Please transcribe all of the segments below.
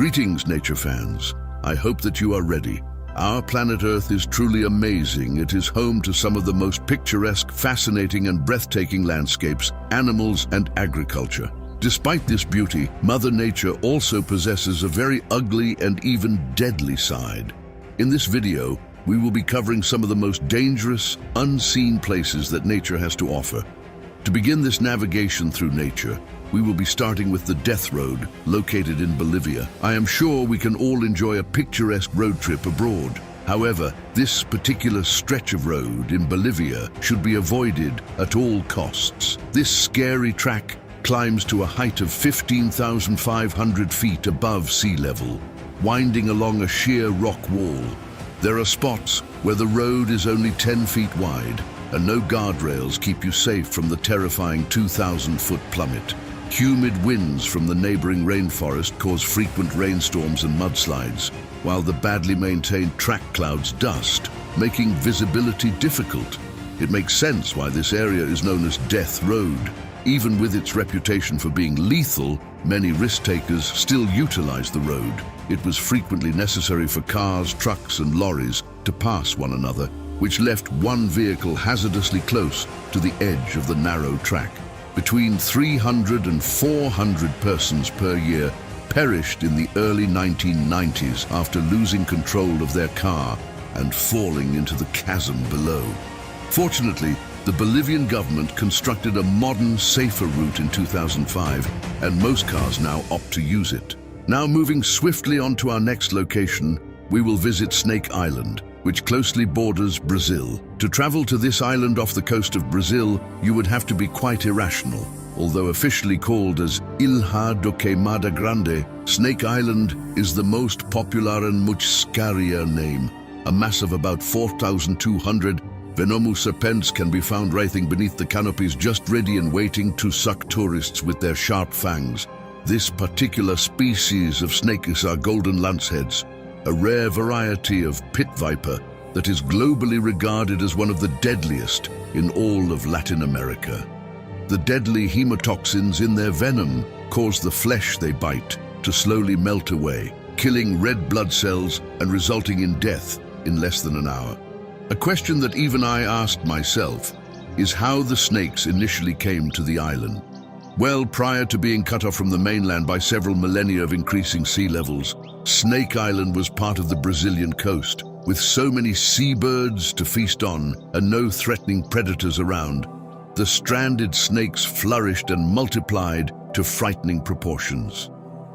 Greetings, nature fans. I hope that you are ready. Our planet Earth is truly amazing. It is home to some of the most picturesque, fascinating, and breathtaking landscapes, animals, and agriculture. Despite this beauty, Mother Nature also possesses a very ugly and even deadly side. In this video, we will be covering some of the most dangerous, unseen places that nature has to offer. To begin this navigation through nature, we will be starting with the Death Road, located in Bolivia. I am sure we can all enjoy a picturesque road trip abroad. However, this particular stretch of road in Bolivia should be avoided at all costs. This scary track climbs to a height of 15,500 feet above sea level, winding along a sheer rock wall. There are spots where the road is only 10 feet wide, and no guardrails keep you safe from the terrifying 2,000-foot plummet. Humid winds from the neighboring rainforest cause frequent rainstorms and mudslides, while the badly maintained track clouds dust, making visibility difficult. It makes sense why this area is known as Death Road. Even with its reputation for being lethal, many risk-takers still utilize the road. It was frequently necessary for cars, trucks, and lorries to pass one another, which left one vehicle hazardously close to the edge of the narrow track. Between 300 and 400 persons per year perished in the early 1990s after losing control of their car and falling into the chasm below. Fortunately, the Bolivian government constructed a modern, safer route in 2005, and most cars now opt to use it. Now moving swiftly on to our next location, we will visit Snake Island, which closely borders Brazil. To travel to this island off the coast of Brazil, you would have to be quite irrational. Although officially called as Ilha do Queimada Grande, Snake Island is the most popular and much scarier name. A mass of about 4,200 venomous serpents can be found writhing beneath the canopies, just ready and waiting to suck tourists with their sharp fangs. This particular species of snake is our golden lanceheads, a rare variety of pit viper that is globally regarded as one of the deadliest in all of Latin America. The deadly hemotoxins in their venom cause the flesh they bite to slowly melt away, killing red blood cells and resulting in death in less than an hour. A question that even I asked myself is how the snakes initially came to the island. Well, prior to being cut off from the mainland by several millennia of increasing sea levels, Snake Island was part of the Brazilian coast. With so many seabirds to feast on and no threatening predators around, the stranded snakes flourished and multiplied to frightening proportions.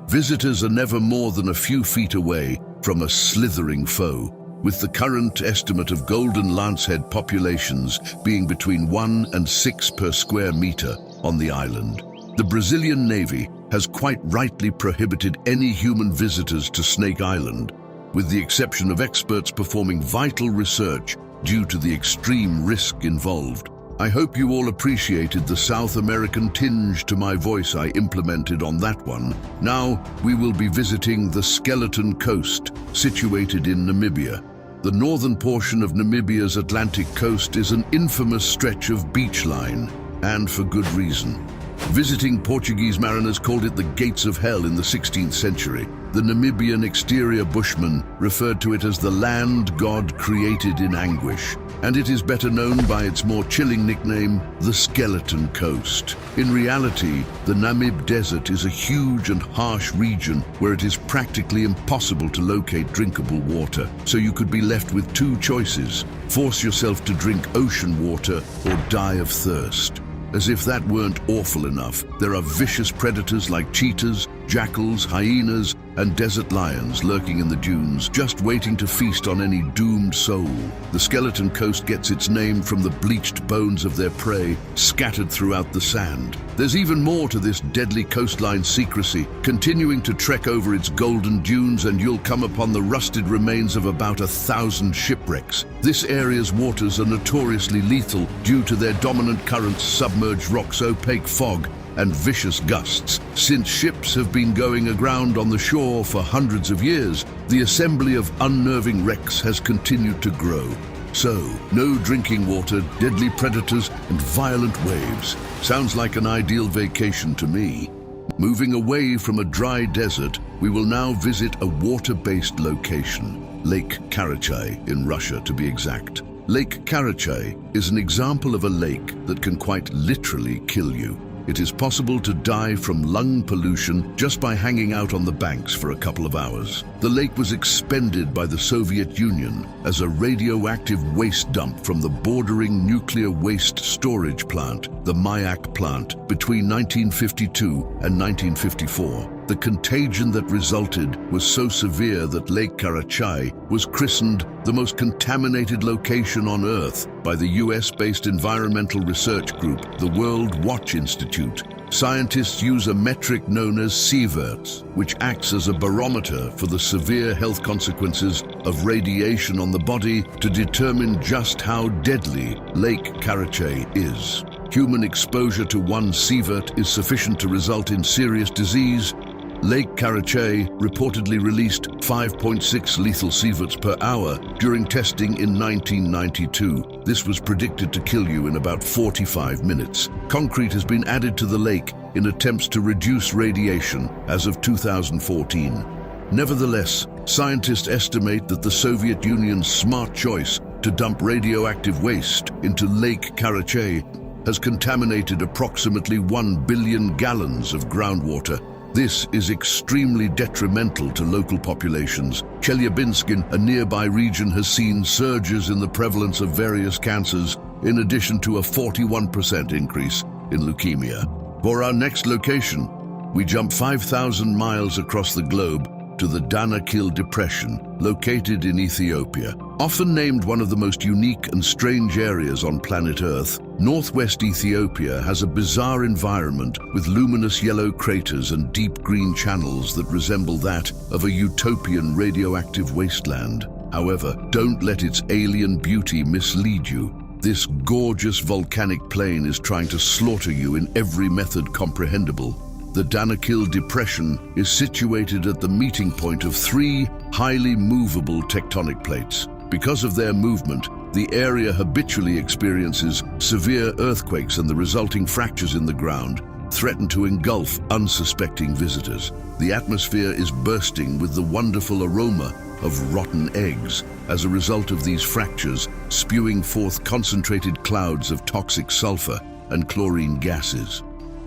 Visitors are never more than a few feet away from a slithering foe, with the current estimate of golden lancehead populations being between 1 and 6 per square meter on the island. The Brazilian Navy has quite rightly prohibited any human visitors to Snake Island, with the exception of experts performing vital research due to the extreme risk involved. I hope you all appreciated the South American tinge to my voice I implemented on that one. Now we will be visiting the Skeleton Coast, situated in Namibia. The northern portion of Namibia's Atlantic coast is an infamous stretch of beach line, and for good reason. Visiting Portuguese mariners called it the Gates of Hell in the 16th century. The Namibian exterior bushmen referred to it as the land God created in anguish, and it is better known by its more chilling nickname, the Skeleton Coast. In reality, the Namib Desert is a huge and harsh region where it is practically impossible to locate drinkable water, so you could be left with two choices: force yourself to drink ocean water or die of thirst. As if that weren't awful enough, there are vicious predators like cheetahs, jackals, hyenas, and desert lions lurking in the dunes, just waiting to feast on any doomed soul. The Skeleton Coast gets its name from the bleached bones of their prey scattered throughout the sand. There's even more to this deadly coastline secrecy. Continuing to trek over its golden dunes and you'll come upon the rusted remains of about 1,000 shipwrecks. This area's waters are notoriously lethal due to their dominant currents, submerged rocks, opaque fog, and vicious gusts. Since ships have been going aground on the shore for hundreds of years, the assembly of unnerving wrecks has continued to grow. So, no drinking water, deadly predators, and violent waves. Sounds like an ideal vacation to me. Moving away from a dry desert, We will now visit a water-based location, Lake Karachay in Russia to be exact. Lake Karachay is an example of a lake that can quite literally kill you. It is possible to die from lung pollution just by hanging out on the banks for a couple of hours. The lake was expended by the Soviet Union as a radioactive waste dump from the bordering nuclear waste storage plant, the Mayak plant, between 1952 and 1954. The contagion that resulted was so severe that Lake Karachay was christened the most contaminated location on Earth by the US-based environmental research group, the World Watch Institute. Scientists use a metric known as sieverts, which acts as a barometer for the severe health consequences of radiation on the body to determine just how deadly Lake Karachay is. Human exposure to one sievert is sufficient to result in serious disease. Lake Karachay reportedly released 5.6 lethal sieverts per hour during testing in 1992. This was predicted to kill you in about 45 minutes. Concrete has been added to the lake in attempts to reduce radiation as of 2014. Nevertheless, scientists estimate that the Soviet Union's smart choice to dump radioactive waste into Lake Karachay has contaminated approximately 1 billion gallons of groundwater. This is extremely detrimental to local populations. Chelyabinsk, a nearby region, has seen surges in the prevalence of various cancers, in addition to a 41% increase in leukemia. For our next location, we jump 5,000 miles across the globe to the Danakil Depression, located in Ethiopia. Often named one of the most unique and strange areas on planet Earth, northwest Ethiopia has a bizarre environment with luminous yellow craters and deep green channels that resemble that of a utopian radioactive wasteland. However, don't let its alien beauty mislead you. This gorgeous volcanic plain is trying to slaughter you in every method comprehensible. The Danakil Depression is situated at the meeting point of three highly movable tectonic plates. Because of their movement, the area habitually experiences severe earthquakes, and the resulting fractures in the ground threaten to engulf unsuspecting visitors. The atmosphere is bursting with the wonderful aroma of rotten eggs as a result of these fractures, spewing forth concentrated clouds of toxic sulfur and chlorine gases.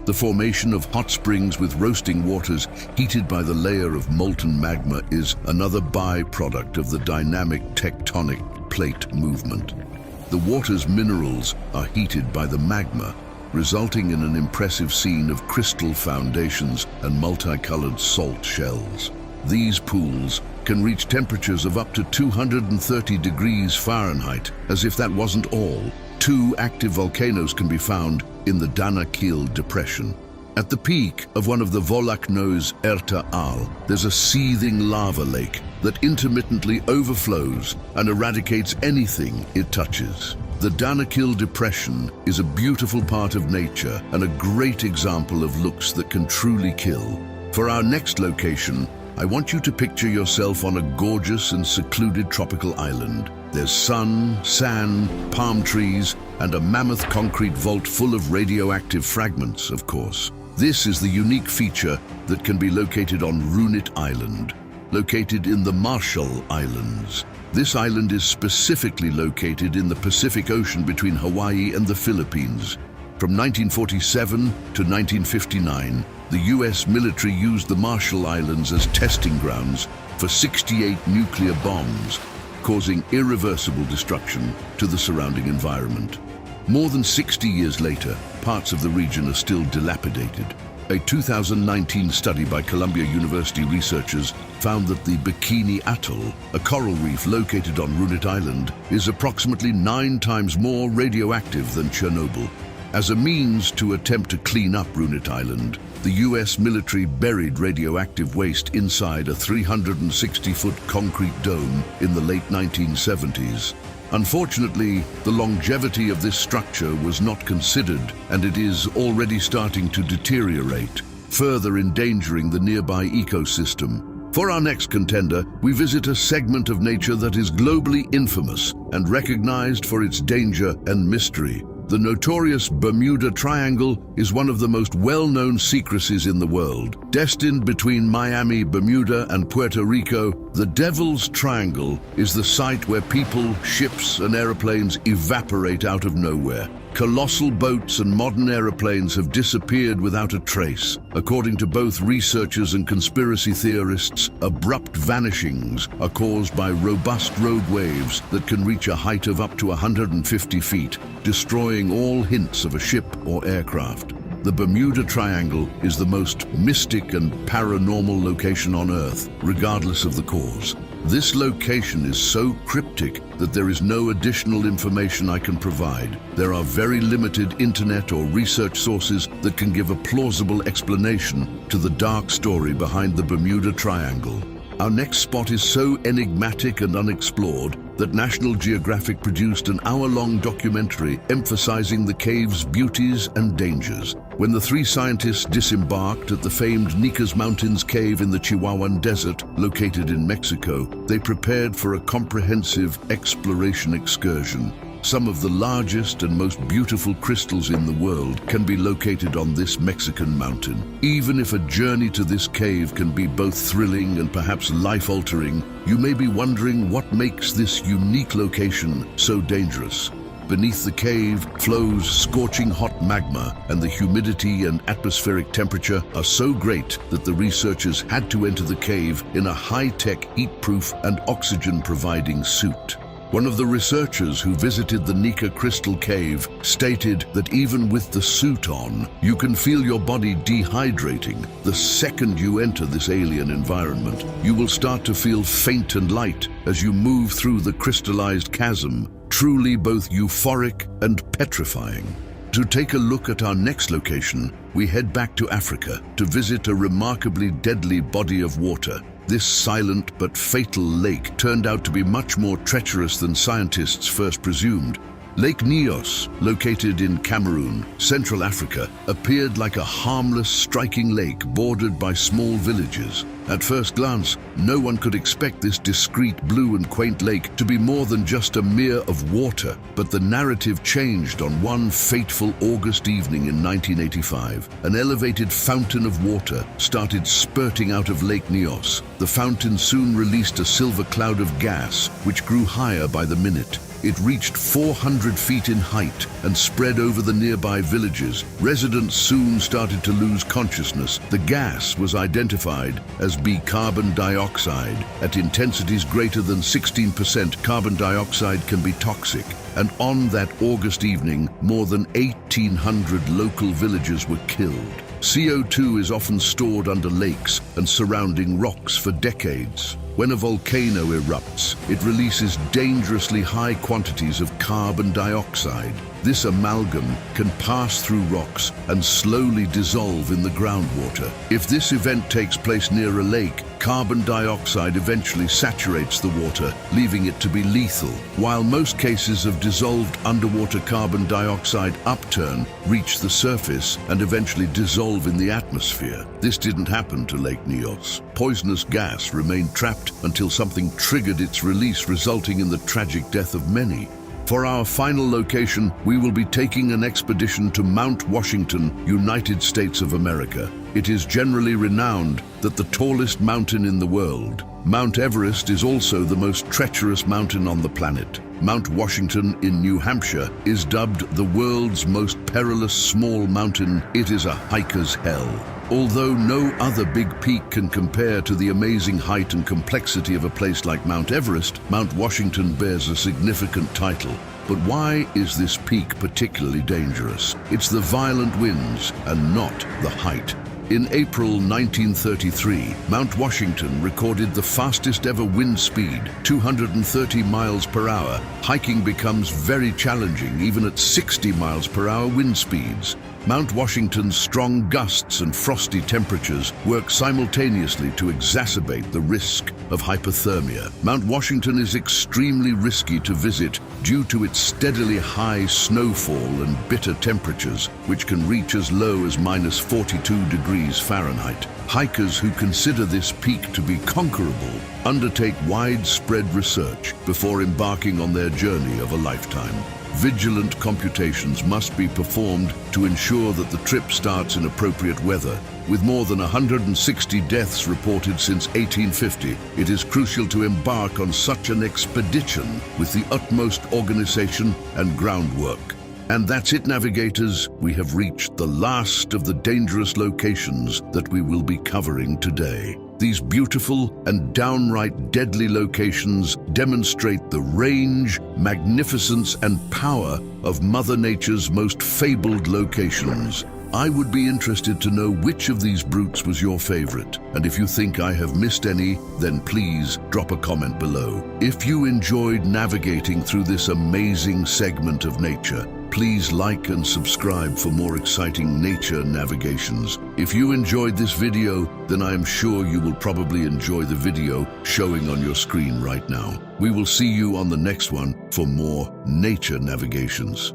The formation of hot springs with roasting waters heated by the layer of molten magma is another byproduct of the dynamic tectonic plate movement. The water's minerals are heated by the magma, resulting in an impressive scene of crystal foundations and multicolored salt shells. These pools can reach temperatures of up to 230 degrees Fahrenheit. As if that wasn't all, 2 active volcanoes can be found in the Danakil Depression. At the peak of one of the volcanoes, Erta Al, there's a seething lava lake that intermittently overflows and eradicates anything it touches. The Danakil Depression is a beautiful part of nature and a great example of looks that can truly kill. For our next location, I want you to picture yourself on a gorgeous and secluded tropical island. There's sun, sand, palm trees, and a mammoth concrete vault full of radioactive fragments, of course. This is the unique feature that can be located on Runit Island, located in the Marshall Islands. This island is specifically located in the Pacific Ocean between Hawaii and the Philippines. From 1947 to 1959, the US military used the Marshall Islands as testing grounds for 68 nuclear bombs, causing irreversible destruction to the surrounding environment. More than 60 years later, parts of the region are still dilapidated. A 2019 study by Columbia University researchers found that the Bikini Atoll, a coral reef located on Runit Island, is approximately 9 times more radioactive than Chernobyl. As a means to attempt to clean up Runit Island, the US military buried radioactive waste inside a 360-foot concrete dome in the late 1970s. Unfortunately, the longevity of this structure was not considered, and it is already starting to deteriorate, further endangering the nearby ecosystem. For our next contender, we visit a segment of nature that is globally infamous and recognized for its danger and mystery. The notorious Bermuda Triangle is one of the most well-known secrecies in the world. Destined between Miami, Bermuda, and Puerto Rico, the Devil's Triangle is the site where people, ships, and aeroplanes evaporate out of nowhere. Colossal boats and modern aeroplanes have disappeared without a trace. According to both researchers and conspiracy theorists, abrupt vanishings are caused by robust rogue waves that can reach a height of up to 150 feet, destroying all hints of a ship or aircraft. The Bermuda Triangle is the most mystic and paranormal location on Earth, regardless of the cause. This location is so cryptic that there is no additional information I can provide. There are very limited internet or research sources that can give a plausible explanation to the dark story behind the Bermuda Triangle. Our next spot is so enigmatic and unexplored that National Geographic produced an hour-long documentary emphasizing the cave's beauties and dangers. When the three scientists disembarked at the famed Nicas Mountains cave in the Chihuahuan Desert, located in Mexico, they prepared for a comprehensive exploration excursion. Some of the largest and most beautiful crystals in the world can be located on this Mexican mountain. Even if a journey to this cave can be both thrilling and perhaps life-altering, you may be wondering what makes this unique location so dangerous. Beneath the cave flows scorching hot magma, and the humidity and atmospheric temperature are so great that the researchers had to enter the cave in a high-tech, heat-proof and oxygen-providing suit. One of the researchers who visited the Nica Crystal Cave stated that even with the suit on, you can feel your body dehydrating. The second you enter this alien environment, you will start to feel faint and light as you move through the crystallized chasm, truly both euphoric and petrifying. To take a look at our next location, we head back to Africa to visit a remarkably deadly body of water. This silent but fatal lake turned out to be much more treacherous than scientists first presumed. Lake Nyos, located in Cameroon, Central Africa, appeared like a harmless, striking lake bordered by small villages. At first glance, no one could expect this discreet blue and quaint lake to be more than just a mere of water, but the narrative changed on one fateful August evening in 1985. An elevated fountain of water started spurting out of Lake Nyos. The fountain soon released a silver cloud of gas, which grew higher by the minute. It reached 400 feet in height and spread over the nearby villages. Residents soon started to lose consciousness. The gas was identified as carbon dioxide. At intensities greater than 16%, carbon dioxide can be toxic. And on that August evening, more than 1,800 local villages were killed. CO2 is often stored under lakes and surrounding rocks for decades. When a volcano erupts, it releases dangerously high quantities of carbon dioxide. This amalgam can pass through rocks and slowly dissolve in the groundwater. If this event takes place near a lake, carbon dioxide eventually saturates the water, leaving it to be lethal. While most cases of dissolved underwater carbon dioxide upturn reach the surface and eventually dissolve in the atmosphere, this didn't happen to Lake Nyos. Poisonous gas remained trapped until something triggered its release, resulting in the tragic death of many. For our final location, we will be taking an expedition to Mount Washington, United States of America. It is generally renowned that the tallest mountain in the world. Mount Everest is also the most treacherous mountain on the planet. Mount Washington in New Hampshire is dubbed the world's most perilous small mountain. It is a hiker's hell. Although no other big peak can compare to the amazing height and complexity of a place like Mount Everest, Mount Washington bears a significant title. But why is this peak particularly dangerous? It's the violent winds and not the height. In April 1933, Mount Washington recorded the fastest ever wind speed, 230 miles per hour. Hiking becomes very challenging even at 60 miles per hour wind speeds. Mount Washington's strong gusts and frosty temperatures work simultaneously to exacerbate the risk of hypothermia. Mount Washington is extremely risky to visit due to its steadily high snowfall and bitter temperatures, which can reach as low as -42°F. Hikers who consider this peak to be conquerable undertake widespread research before embarking on their journey of a lifetime. vigilant computations must be performed to ensure that the trip starts in appropriate weather. With more than 160 deaths reported since 1850, it is crucial to embark on such an expedition with the utmost organization and groundwork. And that's it, navigators. We have reached the last of the dangerous locations that we will be covering today. These beautiful and downright deadly locations demonstrate the range, magnificence, and power of Mother Nature's most fabled locations. I would be interested to know which of these brutes was your favorite, and if you think I have missed any, then please drop a comment below. If you enjoyed navigating through this amazing segment of nature, please like and subscribe for more exciting nature navigations. If you enjoyed this video, then I am sure you will probably enjoy the video showing on your screen right now. We will see you on the next one for more nature navigations.